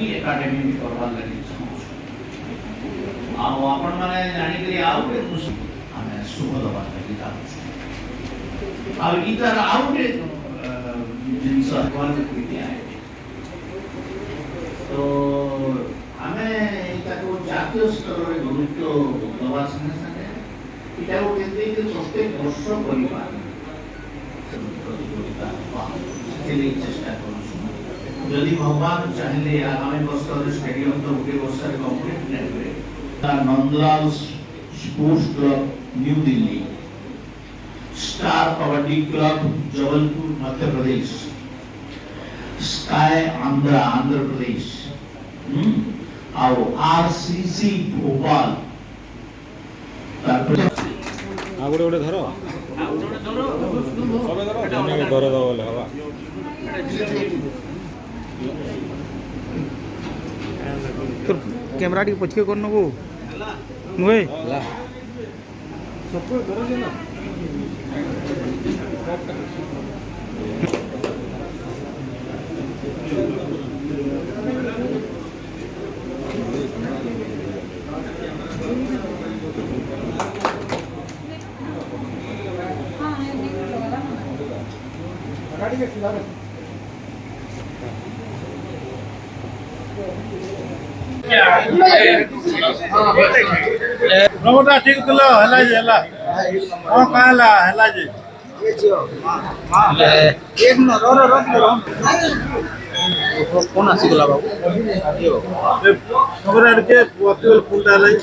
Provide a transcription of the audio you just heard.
ही academy भी करवा लगी आ आपण माने जानि करी आउटे हमें सुख दबा लगी था आ इधर आउटे जिनस भगवान कृति आए तो हमें इटा को जातीय स्तर रे गुरुत्व दबा संगे संगे इटा को केते कि प्रत्येक वर्ष परिवार प्रतियोगिता के लिए चेष्टा करूँ यदि भगवान चाहले आगामी वर्ष स्टेडियम तो गोटे वर्ष कंप्लीट नहीं Nandlal sports club New Delhi, star kabaddi club Jabalpur Madhya Pradesh, sky Andhra Pradesh, और आरसीसी भोपाल आगुड़े गोटे धर धर बोले हवा तो कैमरा टी पछके कर नगो नुए सब करो जे ना गाड़ी के खिला रमटा ठीक तलो हला जे हला ओ काला हला जे ये जियो हां एक न रो कौन आसी गला बाबू आयो खबर के फुल डालै